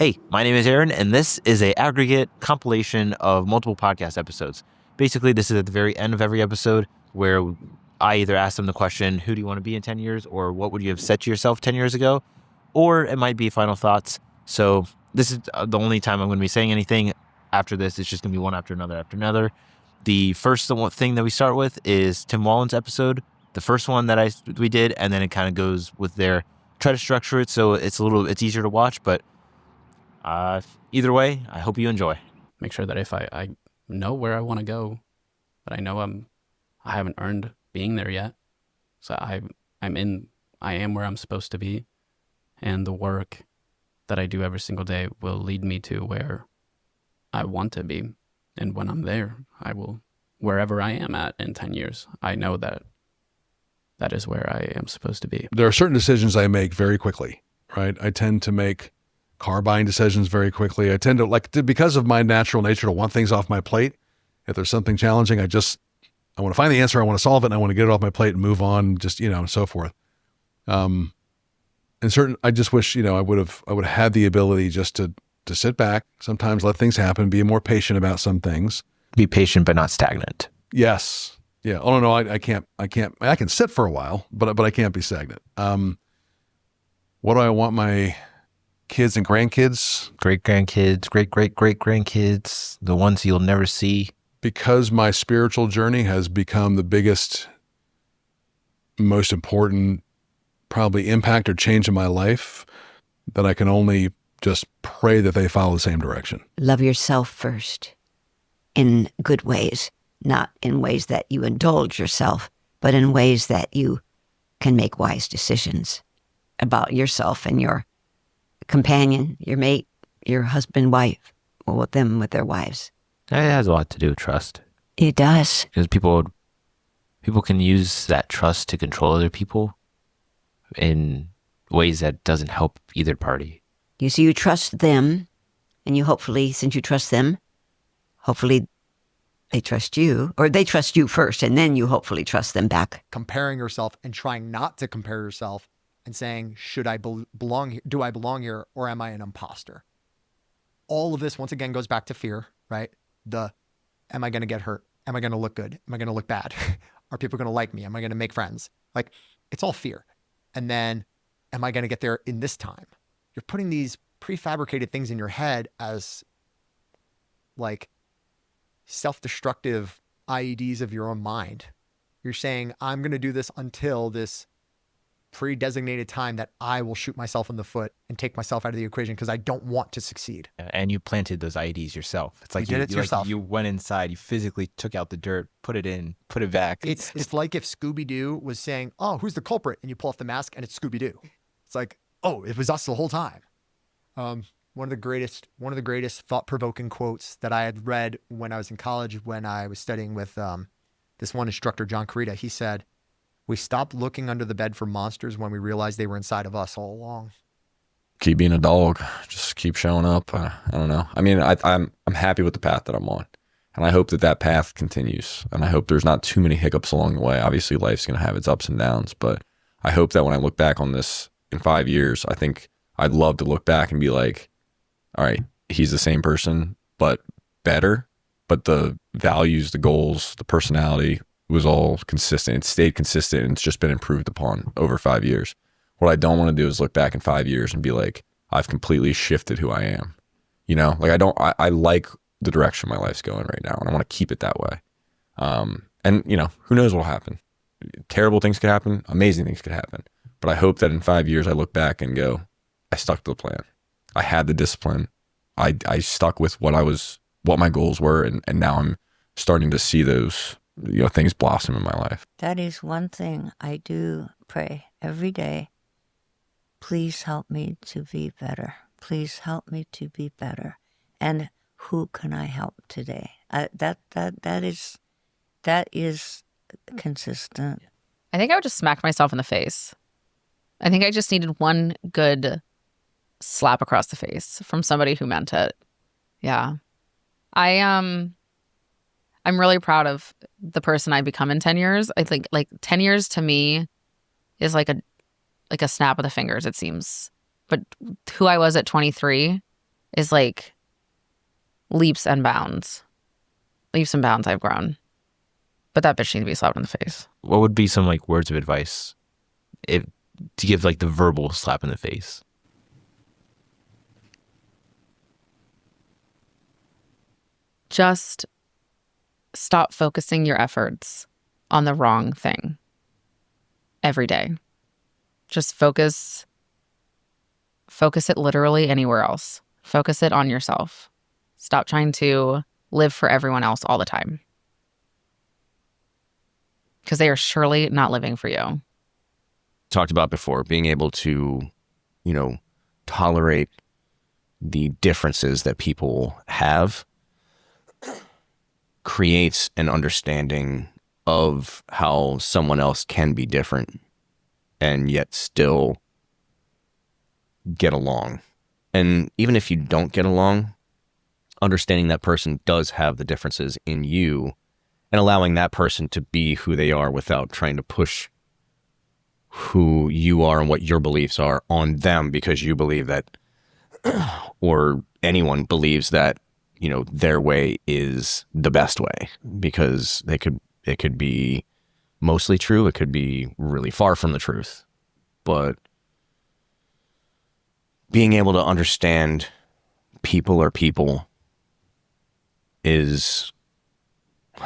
Hey, my name is Aaron, and this is a aggregate compilation of multiple podcast episodes. Basically, this is at the very end of every episode where I either ask them the question, who do you want to be in 10 years? Or what would you have said to yourself 10 years ago? Or it might be final thoughts. So this is the only time I'm going to be saying anything. After this, it's just going to be one after another after another. The first thing that we start with is Tim Wallen's episode, the first one that we did, and then it kind of goes with their, try to structure it so it's easier to watch, but either way, I hope you enjoy. Make sure that if I know where I want to go, but I know I haven't earned being there yet. So I am where I'm supposed to be, and the work that I do every single day will lead me to where I want to be. And when I'm there, I will, wherever I am at in 10 years, I know that that is where I am supposed to be. There are certain decisions I make very quickly, right? I tend to make car buying decisions very quickly. I tend to because of my natural nature to want things off my plate. If there's something challenging, I want to find the answer. I want to solve it. And I want to get it off my plate and move on, and so forth. I just wish, I would have had the ability just to sit back, sometimes let things happen, be more patient about some things. Be patient, but not stagnant. Yes. Yeah. Oh, no, I can't, I can sit for a while, but I can't be stagnant. What do I want my kids and grandkids? Great-grandkids, great-great-great-grandkids, the ones you'll never see. Because my spiritual journey has become the biggest, most important, probably impact or change in my life, that I can only just pray that they follow the same direction. Love yourself first in good ways, not in ways that you indulge yourself, but in ways that you can make wise decisions about yourself and your companion, your mate, your husband, wife, or with their wives. It has a lot to do with trust. It does. Because people can use that trust to control other people in ways that doesn't help either party. You see, you trust them, and since you trust them, hopefully they trust you, or they trust you first, and then you hopefully trust them back. Comparing yourself and trying not to compare yourself and saying, should I belong here? Do I belong here, or am I an imposter? All of this, once again, goes back to fear, right? Am I going to get hurt? Am I going to look good? Am I going to look bad? Are people going to like me? Am I going to make friends? Like, it's all fear. And then, am I going to get there in this time? You're putting these prefabricated things in your head as like self-destructive IEDs of your own mind. You're saying, I'm going to do this until this pre-designated time that I will shoot myself in the foot and take myself out of the equation because I don't want to succeed. And you planted those IEDs yourself. It's like you did it yourself. You went inside, you physically took out the dirt, put it in, put it back. It's like if Scooby-Doo was saying, oh, who's the culprit? And you pull off the mask and it's Scooby-Doo. It's like, oh, it was us the whole time. One of the greatest thought-provoking quotes that I had read when I was in college, when I was studying with this one instructor, John Carita, he said, we stopped looking under the bed for monsters when we realized they were inside of us all along. Keep being a dog. Just keep showing up. I don't know. I mean, I'm happy with the path that I'm on. And I hope that path continues. And I hope there's not too many hiccups along the way. Obviously, life's going to have its ups and downs. But I hope that when I look back on this in 5 years, I think I'd love to look back and be like, all right, he's the same person, but better. But the values, the goals, the personality was all consistent. It stayed consistent, and it's just been improved upon over 5 years. What I don't want to do is look back in 5 years and be like, I've completely shifted who I am. I like the direction my life's going right now, and I want to keep it that way. And who knows what'll happen? Terrible things could happen. Amazing things could happen. But I hope that in 5 years I look back and go, I stuck to the plan. I had the discipline. I stuck with what my goals were, and now I'm starting to see those things blossom in my life. That is one thing I do pray every day. Please help me to be better. Please help me to be better. And who can I help today? That is consistent. I think I would just smack myself in the face. I think I just needed one good slap across the face from somebody who meant it. Yeah. I'm really proud of the person I become in 10 years. I think 10 years to me is like a snap of the fingers, it seems. But who I was at 23 is like leaps and bounds. Leaps and bounds I've grown. But that bitch needs to be slapped in the face. What would be some like words of advice if to give like the verbal slap in the face? Just stop focusing your efforts on the wrong thing every day. Just focus it literally anywhere else. Focus it on yourself. Stop trying to live for everyone else all the time. Because they are surely not living for you. Talked about before, being able to, tolerate the differences that people have creates an understanding of how someone else can be different and yet still get along. And even if you don't get along, understanding that person does have the differences in you and allowing that person to be who they are without trying to push who you are and what your beliefs are on them because you believe that, or anyone believes that, their way is the best way, because it could be mostly true. It could be really far from the truth. But being able to understand people are people is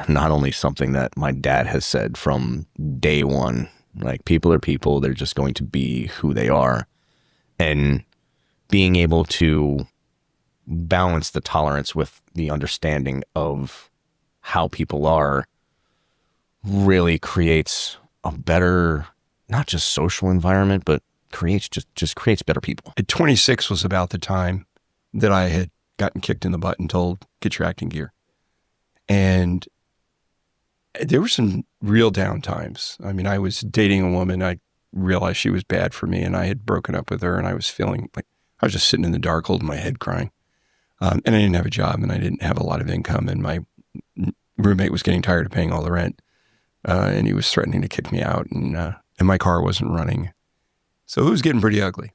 not only something that my dad has said from day one, like people are people, they're just going to be who they are. And being able to balance the tolerance with the understanding of how people are really creates a better, not just social environment, but creates better people. At 26 was about the time that I had gotten kicked in the butt and told, get your acting gear. And there were some real down times. I mean, I was dating a woman. I realized she was bad for me, and I had broken up with her, and I was feeling like I was just sitting in the dark holding my head crying. And I didn't have a job, and I didn't have a lot of income, and my roommate was getting tired of paying all the rent, and he was threatening to kick me out, and my car wasn't running. So it was getting pretty ugly.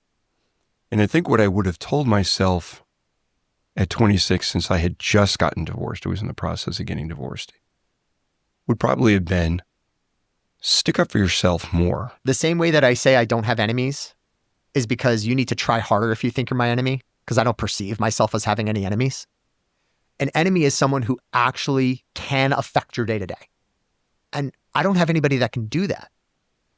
And I think what I would have told myself at 26, since I had just gotten divorced, I was in the process of getting divorced, would probably have been stick up for yourself more. The same way that I say I don't have enemies is because you need to try harder if you think you're my enemy, because I don't perceive myself as having any enemies. An enemy is someone who actually can affect your day to day. And I don't have anybody that can do that.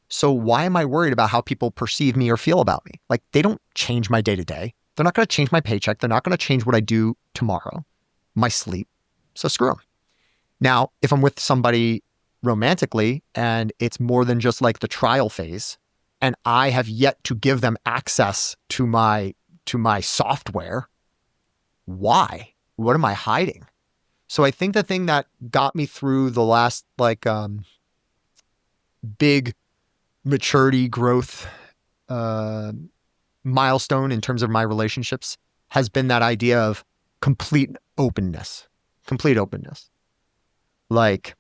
So why am I worried about how people perceive me or feel about me? Like, they don't change my day to day. They're not going to change my paycheck. They're not going to change what I do tomorrow, my sleep. So screw them. Now, if I'm with somebody romantically and it's more than just like the trial phase, and I have yet to give them access to my software, why? What am I hiding? So I think the thing that got me through the last big maturity growth milestone in terms of my relationships has been that idea of complete openness. Like,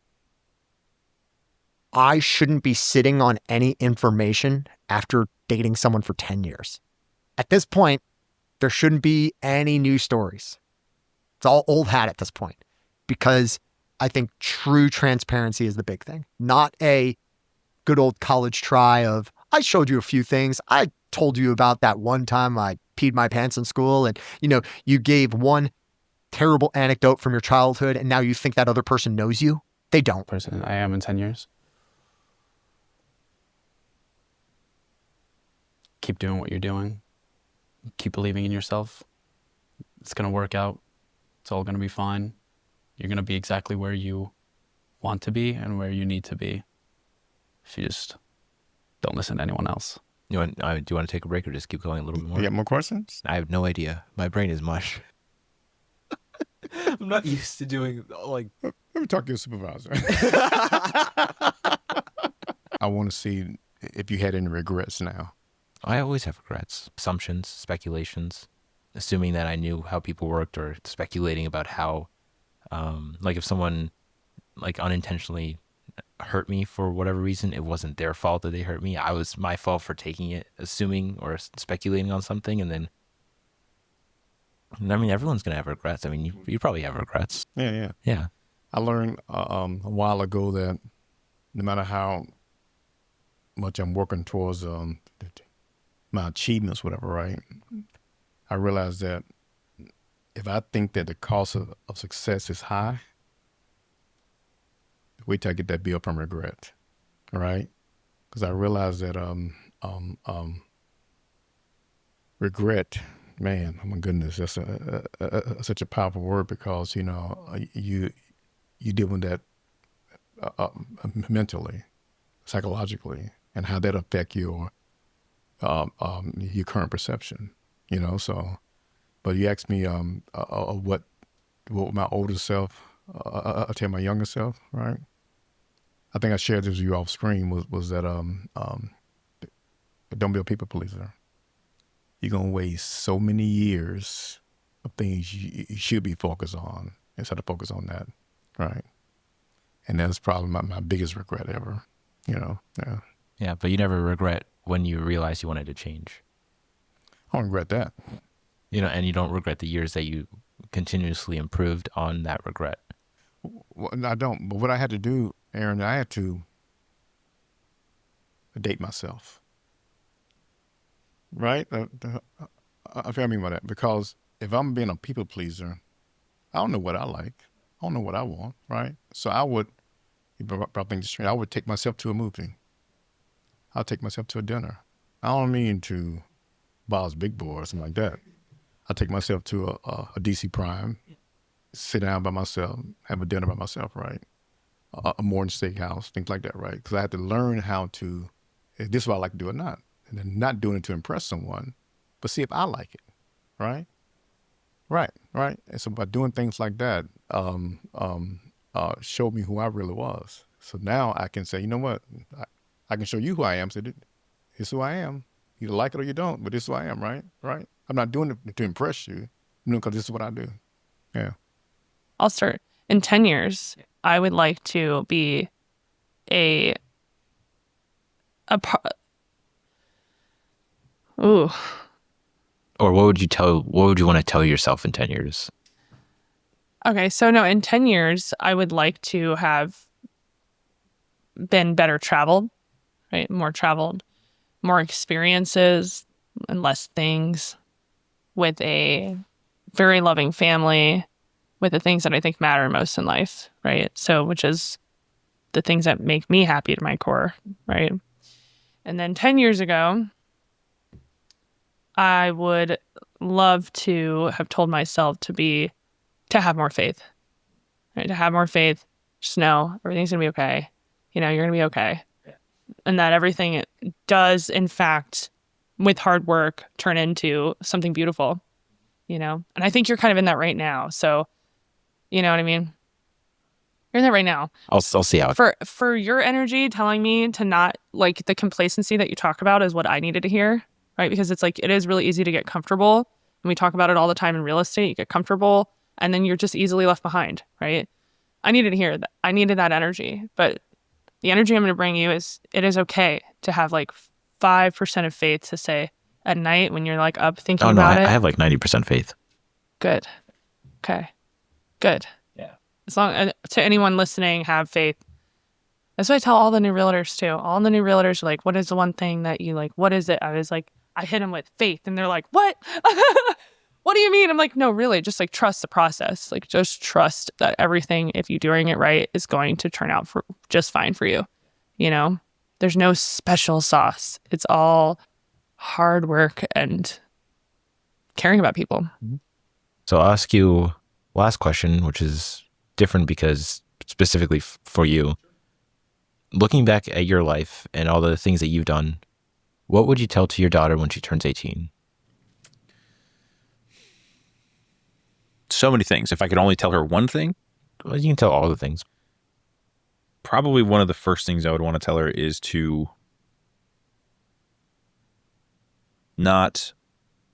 I shouldn't be sitting on any information after dating someone for 10 years. At this point, there shouldn't be any new stories. It's all old hat at this point, because I think true transparency is the big thing, not a good old college try of, I showed you a few things. I told you about that one time I peed my pants in school, and you gave one terrible anecdote from your childhood, and now you think that other person knows you. They don't. Person I am in 10 years. Keep doing what you're doing. Keep believing in yourself. It's going to work out. It's all going to be fine. You're going to be exactly where you want to be and where you need to be. If you just don't listen to anyone else. Do you want to take a break or just keep going a little bit more? You got more questions? I have no idea. My brain is mush. I'm not used to doing like. Let me talk to your supervisor. I want to see if you had any regrets now. I always have regrets, assumptions, speculations, assuming that I knew how people worked, or speculating about how, like if someone like unintentionally hurt me for whatever reason, it wasn't their fault that they hurt me. I was my fault for taking it, assuming or speculating on something, and then I mean, everyone's gonna have regrets. I mean, you probably have regrets. Yeah. Yeah. I learned a while ago that no matter how much I'm working towards my achievements, whatever, right? I realized that if I think that the cost of success is high, wait till I get that bill from regret, right? Because I realized that regret, man, oh my goodness, that's such a powerful word, because you deal with that mentally, psychologically, and how that affect your current perception. So. But you asked me what my older self, I tell my younger self, right? I think I shared this with you off screen, was that don't be a people pleaser. You're gonna waste so many years of things you should be focused on instead of focus on that, right? And that's probably my biggest regret ever. Yeah. Yeah, but you never regret when you realized you wanted to change. I don't regret that. And you don't regret the years that you continuously improved on that regret. Well, I don't. But what I had to do, Aaron, I had to date myself. Right? I feel I mean by that. Because if I'm being a people pleaser, I don't know what I like. I don't know what I want, right? So I would take myself to a movie. I'll take myself to a dinner. I don't mean to Bob's Big Boy or something like that. I take myself to a DC Prime, sit down by myself, have a dinner by myself, right? A morning steakhouse, things like that, right? Because I had to learn how to, is this what I like to do or not? And then not doing it to impress someone, but see if I like it, right? Right. And so by doing things like that, showed me who I really was. So now I can say, you know what? I can show you who I am. So this is who I am. You like it or you don't, but this is who I am, right? Right. I'm not doing it to impress you, because this is what I do. Yeah. I'll start. In 10 years, I would like to be a ooh. Or what would you want to tell yourself in 10 years? Okay, so no, in 10 years, I would like to have been better traveled, right? More traveled, more experiences and less things, with a very loving family, with the things that I think matter most in life, right? So, which is the things that make me happy to my core, right? And then 10 years ago, I would love to have told myself to have more faith, right? To have more faith, just know everything's gonna be okay. You're gonna be okay. Yeah. And that everything does, in fact, with hard work, turn into something beautiful, And I think you're kind of in that right now. So, you know what I mean? You're in that right now. I'll see how For your energy telling me to not, like, the complacency that you talk about is what I needed to hear, right? Because it's like, it is really easy to get comfortable. And we talk about it all the time in real estate. You get comfortable and then you're just easily left behind, right? I needed to hear that. I needed that energy. But the energy I'm going to bring you is, it is okay to have like 5% of faith to say at night when you're like up thinking about it. I have like 90% faith. Good. Okay. Good. Yeah. As long to anyone listening, have faith. That's what I tell all the new realtors too. All the new realtors are like, what is the one thing that you like? What is it? I was like, I hit them with faith, and they're like, what? What do you mean? I'm like, no, really, just like trust the process. Like, just trust that everything, if you're doing it right, is going to turn out for just fine for you. There's no special sauce. It's all hard work and caring about people. So I'll ask you last question, which is different because specifically for you. Looking back at your life and all the things that you've done, what would you tell to your daughter when she turns 18? So many things. If I could only tell her one thing, Well, you can tell all the things. probably one of the first things I would want to tell her is to not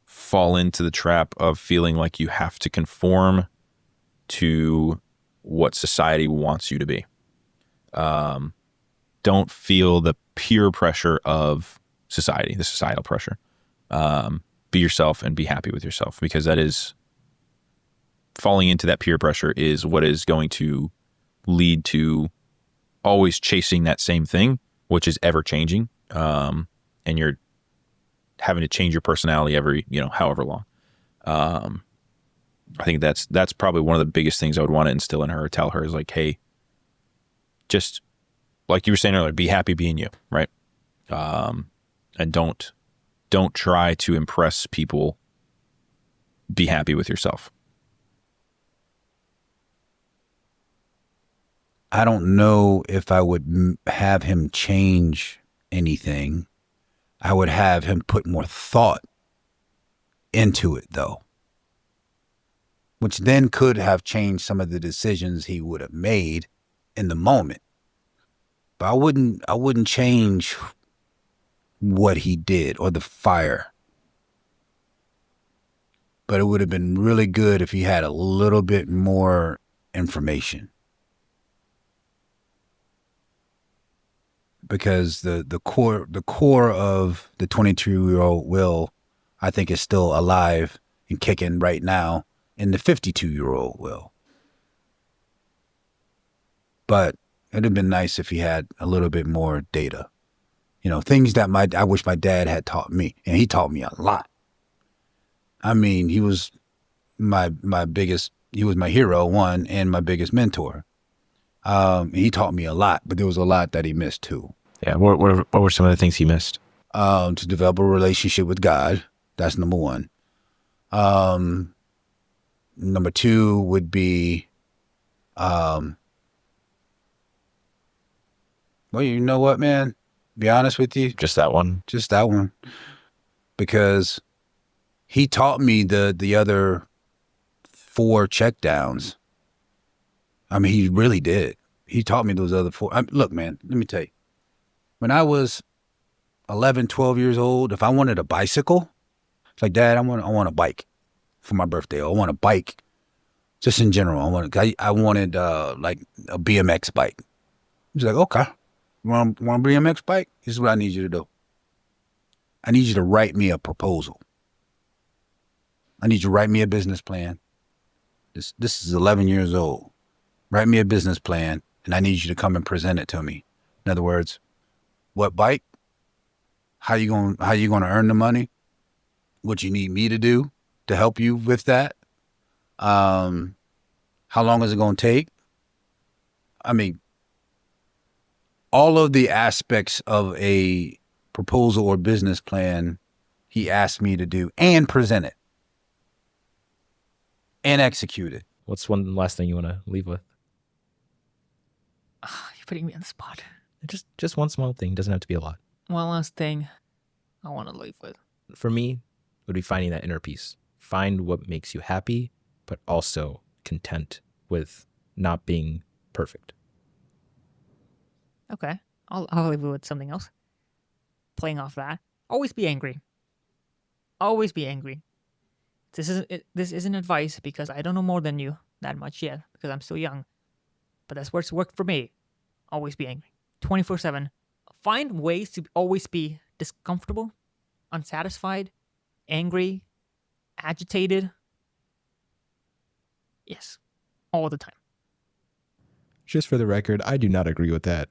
fall into the trap of feeling like you have to conform to what society wants you to be. Don't feel the peer pressure of society, the societal pressure. Be yourself and be happy with yourself, because that is falling into that peer pressure is what is going to lead to always chasing that same thing, which is ever changing. And you're having to change your personality every, however long. I think that's probably one of the biggest things I would want to instill in her, tell her is like, hey, just like you were saying earlier, be happy being you, right? And don't try to impress people. Be happy with yourself. I don't know if I would have him change anything. I would have him put more thought into it, though, which then could have changed some of the decisions he would have made in the moment. But I wouldn't change what he did or the fire. But it would have been really good if he had a little bit more information. Because the core of the 22-year-old Will, I think, is still alive and kicking right now in the 52-year-old Will. But it'd have been nice if he had a little bit more data. Things that I wish my dad had taught me, and he taught me a lot. I mean, he was my hero, one, and my biggest mentor. He taught me a lot, but there was a lot that he missed too. Yeah. What were some of the things he missed? To develop a relationship with God. That's number one. Number two would be, well, you know what, man? Be honest with you. Just that one? Just that one. Because he taught me the other 4 checkdowns. I mean, he really did. He taught me those other 4. Look, man, let me tell you. When I was 11, 12 years old, if I wanted a bicycle, it's like, Dad, I want a bike for my birthday. Or I want a bike just in general. I wanted like a BMX bike. He's like, okay. Want a BMX bike? This is what I need you to do. I need you to write me a proposal. I need you to write me a business plan. This is 11 years old. Write me a business plan, and I need you to come and present it to me. In other words, what bike? How you gonna earn the money? What you need me to do to help you with that? How long is it gonna take? I mean, all of the aspects of a proposal or business plan, he asked me to do and present it and execute it. What's one last thing you want to leave with? You're putting me on the spot. Just one small thing. Doesn't have to be a lot. One last thing I want to leave with. For me, it would be finding that inner peace. Find what makes you happy, but also content with not being perfect. Okay, I'll leave you with something else. Playing off that, always be angry. Always be angry. This isn't advice because I don't know more than you that much yet because I'm still young. But that's what's worked for me. Always be angry. 24/7. Find ways to always be discomfortable, unsatisfied, angry, agitated. Yes, all the time. Just for the record, I do not agree with that.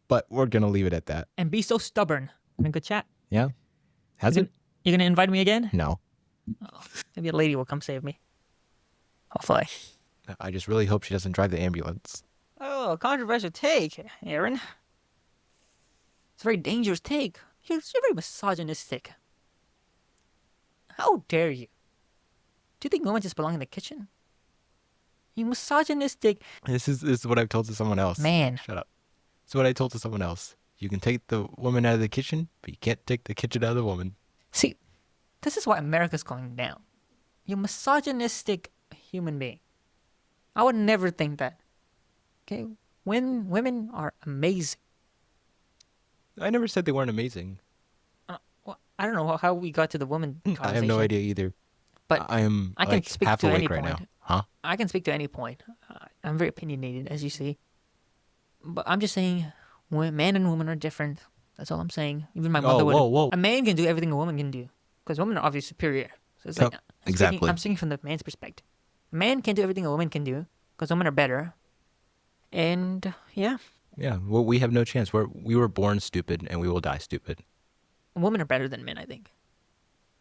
But we're going to leave it at that. And be so stubborn. Been a good chat. Yeah? Has it? You're going to invite me again? No. Oh, maybe a lady will come save me. Hopefully. I just really hope she doesn't drive the ambulance. Oh, controversial take, Aaron. It's a very dangerous take. You're very misogynistic. How dare you? Do you think women just belong in the kitchen? You misogynistic. This is what I've told to someone else. Man. Shut up. This is what I told to someone else. You can take the woman out of the kitchen, but you can't take the kitchen out of the woman. See, this is why America's going down. You misogynistic human being. I would never think that. Okay? When women are amazing. I never said they weren't amazing. Well, I don't know how we got to the woman conversation. I have no idea either. But I am I can speak half to awake any right point. now. Huh? I can speak to any point. I'm very opinionated, as you see. But I'm just saying, men and women are different. That's all I'm saying. Even my mother would. Whoa. A man can do everything a woman can do, because women are obviously superior. So it's Yep, like exactly. I'm speaking from the man's perspective. Man can do everything a woman can do because women are better. And yeah, Yeah, well, we have no chance. We were born stupid and we will die stupid. women are better than men, I think.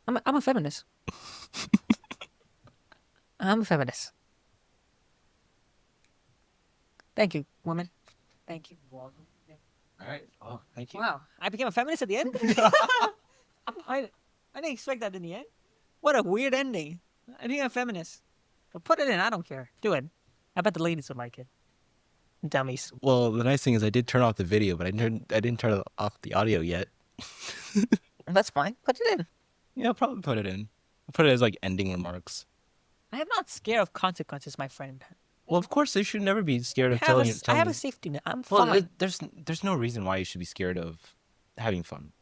I'm a feminist. I'm a feminist. Thank you, women. Thank you. All right. Oh, thank you. Wow, I became a feminist at the end? I didn't expect that in the end. What a weird ending. I became a feminist. But put it in, I don't care. Do it. I bet the ladies would like it. Dummies. Well, the nice thing is I did turn off the video, but I didn't turn off the audio yet. That's fine. Put it in. Yeah, I'll probably put it in. I'll put it as like ending remarks. I am not scared of consequences, my friend. Well, of course, they should never be scared of I telling have a you. safety net. I'm Well, fine. there's no reason why you should be scared of having fun.